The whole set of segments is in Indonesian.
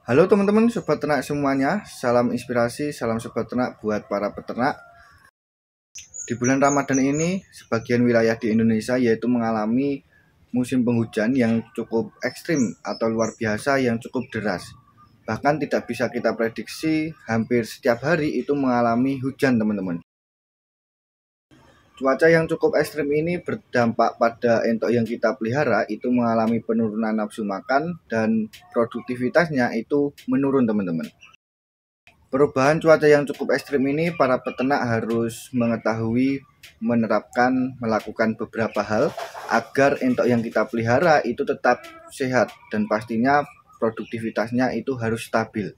Halo teman-teman sobat ternak semuanya, salam inspirasi, salam sobat ternak buat para peternak. Di bulan Ramadan ini, sebagian wilayah di Indonesia yaitu mengalami musim penghujan yang cukup ekstrim atau luar biasa yang cukup deras. Bahkan tidak bisa kita prediksi, hampir setiap hari itu mengalami hujan teman-teman. Cuaca yang cukup ekstrim ini berdampak pada entok yang kita pelihara itu mengalami penurunan nafsu makan dan produktivitasnya itu menurun teman-teman. Perubahan cuaca yang cukup ekstrim ini para peternak harus mengetahui, melakukan beberapa hal agar entok yang kita pelihara itu tetap sehat dan pastinya produktivitasnya itu harus stabil.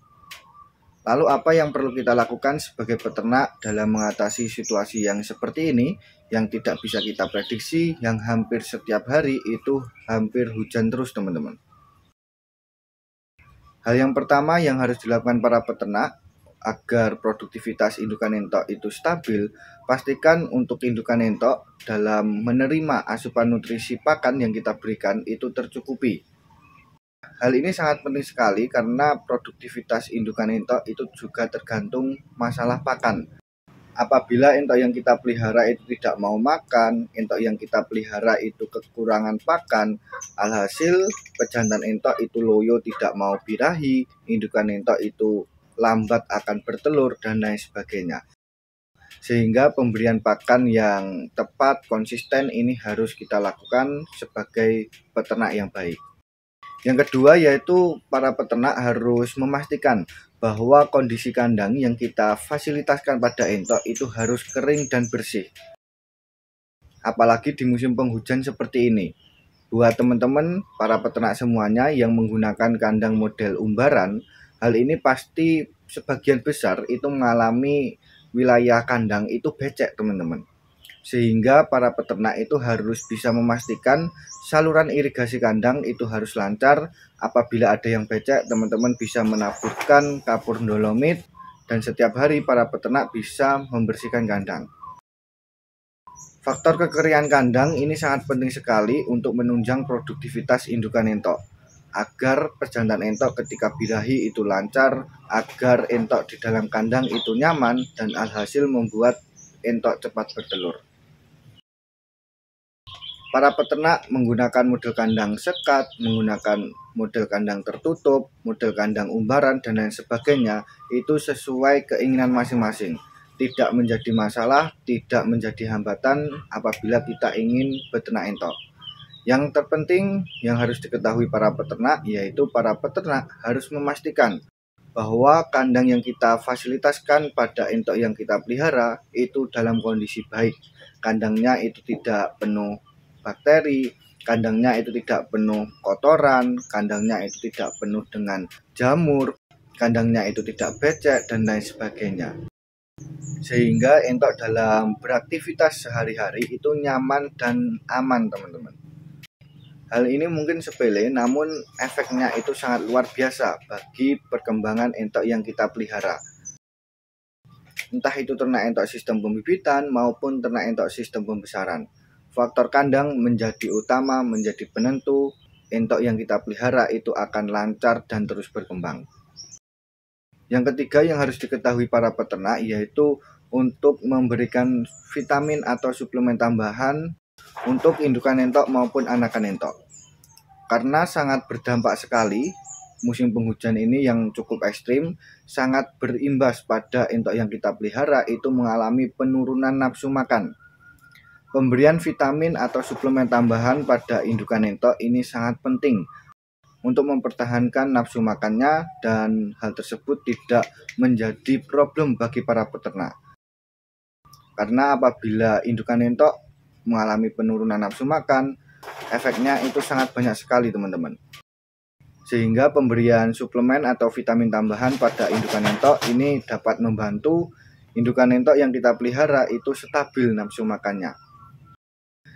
Lalu apa yang perlu kita lakukan sebagai peternak dalam mengatasi situasi yang seperti ini yang tidak bisa kita prediksi, yang hampir setiap hari itu hampir hujan terus teman-teman. Hal yang pertama yang harus dilakukan para peternak agar produktivitas indukan entok itu stabil, pastikan untuk indukan entok dalam menerima asupan nutrisi pakan yang kita berikan itu tercukupi. Hal ini sangat penting sekali karena produktivitas indukan entok itu juga tergantung masalah pakan. Apabila entok yang kita pelihara itu tidak mau makan, entok yang kita pelihara itu kekurangan pakan, alhasil pejantan entok itu loyo, tidak mau birahi, indukan entok itu lambat akan bertelur dan lain sebagainya. Sehingga pemberian pakan yang tepat, konsisten ini harus kita lakukan sebagai peternak yang baik. Yang kedua yaitu para peternak harus memastikan bahwa kondisi kandang yang kita fasilitaskan pada entok itu harus kering dan bersih. Apalagi di musim penghujan seperti ini. Buat teman-teman para peternak semuanya yang menggunakan kandang model umbaran, hal ini pasti sebagian besar itu mengalami wilayah kandang itu becek teman-teman. Sehingga para peternak itu harus bisa memastikan saluran irigasi kandang itu harus lancar. Apabila ada yang becek, teman-teman bisa menaburkan kapur dolomit dan setiap hari para peternak bisa membersihkan kandang. Faktor kekeringan kandang ini sangat penting sekali untuk menunjang produktivitas indukan entok agar pejantan entok ketika birahi itu lancar, agar entok di dalam kandang itu nyaman dan alhasil membuat entok cepat bertelur. Para peternak menggunakan model kandang sekat, menggunakan model kandang tertutup, model kandang umbaran, dan lain sebagainya, itu sesuai keinginan masing-masing. Tidak menjadi masalah, tidak menjadi hambatan apabila kita ingin beternak entok. Yang terpenting yang harus diketahui para peternak, yaitu para peternak harus memastikan bahwa kandang yang kita fasilitaskan pada entok yang kita pelihara itu dalam kondisi baik. Kandangnya itu tidak penuh bakteri, kandangnya itu tidak penuh kotoran, kandangnya itu tidak penuh dengan jamur, kandangnya itu tidak becek dan lain sebagainya. Sehingga entok dalam beraktivitas sehari-hari itu nyaman dan aman teman-teman. Hal ini mungkin sepele, namun efeknya itu sangat luar biasa bagi perkembangan entok yang kita pelihara. Entah itu ternak entok sistem pembibitan maupun ternak entok sistem pembesaran. Faktor kandang menjadi utama, menjadi penentu entok yang kita pelihara itu akan lancar dan terus berkembang. Yang ketiga yang harus diketahui para peternak yaitu untuk memberikan vitamin atau suplemen tambahan untuk indukan entok maupun anakan entok. Karena sangat berdampak sekali musim penghujan ini yang cukup ekstrim, sangat berimbas pada entok yang kita pelihara itu mengalami penurunan nafsu makan. Pemberian vitamin atau suplemen tambahan pada indukan entok ini sangat penting untuk mempertahankan nafsu makannya dan hal tersebut tidak menjadi problem bagi para peternak. Karena apabila indukan entok mengalami penurunan nafsu makan, efeknya itu sangat banyak sekali teman-teman. Sehingga pemberian suplemen atau vitamin tambahan pada indukan entok ini dapat membantu indukan entok yang kita pelihara itu stabil nafsu makannya.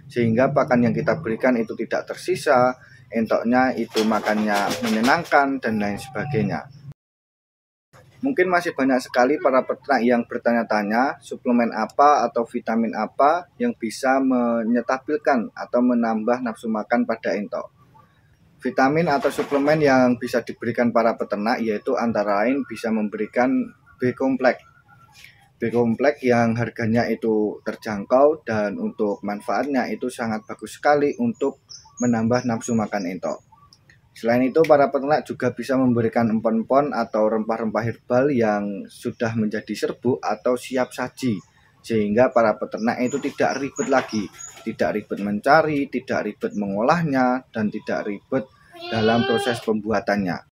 Sehingga pakan yang kita berikan itu tidak tersisa, entoknya itu makannya menyenangkan dan lain sebagainya. Mungkin masih banyak sekali para peternak yang bertanya-tanya suplemen apa atau vitamin apa yang bisa menyetabilkan atau menambah nafsu makan pada entok. Vitamin atau suplemen yang bisa diberikan para peternak yaitu antara lain bisa memberikan B-kompleks. B-kompleks yang harganya itu terjangkau dan untuk manfaatnya itu sangat bagus sekali untuk menambah nafsu makan entok. Selain itu, para peternak juga bisa memberikan empon-empon atau rempah-rempah herbal yang sudah menjadi serbuk atau siap saji, sehingga para peternak itu tidak ribet lagi, tidak ribet mencari, tidak ribet mengolahnya, dan tidak ribet dalam proses pembuatannya.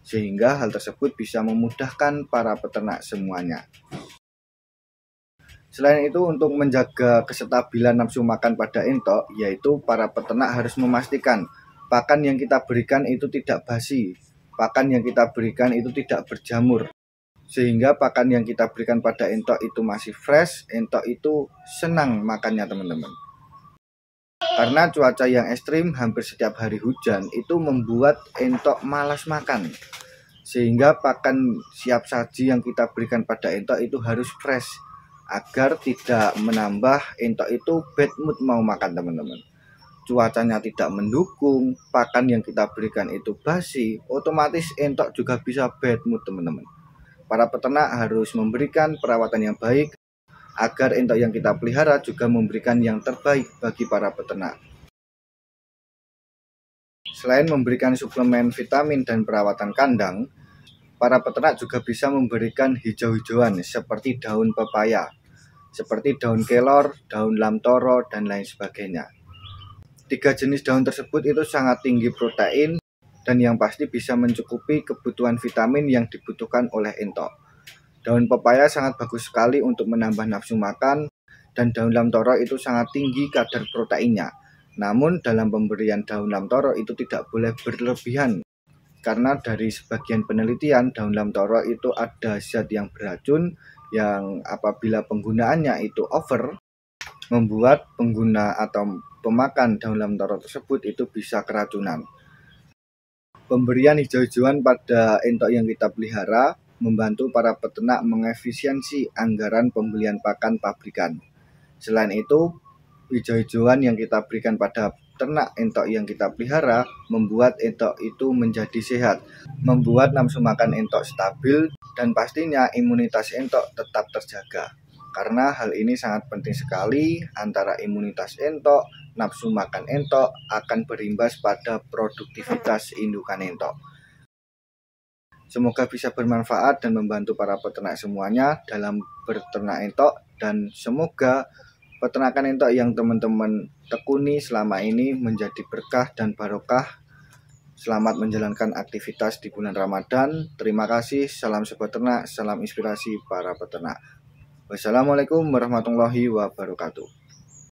Sehingga hal tersebut bisa memudahkan para peternak semuanya. Selain itu, untuk menjaga kestabilan nafsu makan pada entok, yaitu para peternak harus memastikan pakan yang kita berikan itu tidak basi, pakan yang kita berikan itu tidak berjamur, sehingga pakan yang kita berikan pada entok itu masih fresh, entok itu senang makannya teman-teman. Karena cuaca yang ekstrim hampir setiap hari hujan itu membuat entok malas makan, sehingga pakan siap saji yang kita berikan pada entok itu harus fresh agar tidak menambah entok itu bad mood mau makan teman-teman. Cuacanya tidak mendukung, pakan yang kita berikan itu basi, otomatis entok juga bisa bad mood teman-teman. Para peternak harus memberikan perawatan yang baik agar entok yang kita pelihara juga memberikan yang terbaik bagi para peternak. Selain memberikan suplemen vitamin dan perawatan kandang, para peternak juga bisa memberikan hijau-hijauan seperti daun pepaya, seperti daun kelor, daun lamtoro, dan lain sebagainya. 3 jenis daun tersebut itu sangat tinggi protein dan yang pasti bisa mencukupi kebutuhan vitamin yang dibutuhkan oleh entok. Daun pepaya sangat bagus sekali untuk menambah nafsu makan dan daun lamtoro itu sangat tinggi kadar proteinnya. Namun dalam pemberian daun lamtoro itu tidak boleh berlebihan karena dari sebagian penelitian daun lamtoro itu ada zat yang beracun yang apabila penggunaannya itu over membuat pengguna atau pemakan daun lamtoro tersebut itu bisa keracunan. Pemberian hijau-hijauan pada entok yang kita pelihara membantu para peternak mengefisiensi anggaran pembelian pakan pabrikan. Selain itu, hijau-hijauan yang kita berikan pada ternak entok yang kita pelihara membuat entok itu menjadi sehat, membuat nafsu makan entok stabil, dan pastinya imunitas entok tetap terjaga. Karena hal ini sangat penting sekali, antara imunitas entok, nafsu makan entok akan berimbas pada produktivitas indukan entok. Semoga bisa bermanfaat dan membantu para peternak semuanya dalam berternak entok, dan semoga peternakan entok yang teman-teman tekuni selama ini menjadi berkah dan barokah. Selamat menjalankan aktivitas di bulan Ramadan. Terima kasih, salam sobat ternak, salam inspirasi para peternak. Wassalamualaikum warahmatullahi wabarakatuh.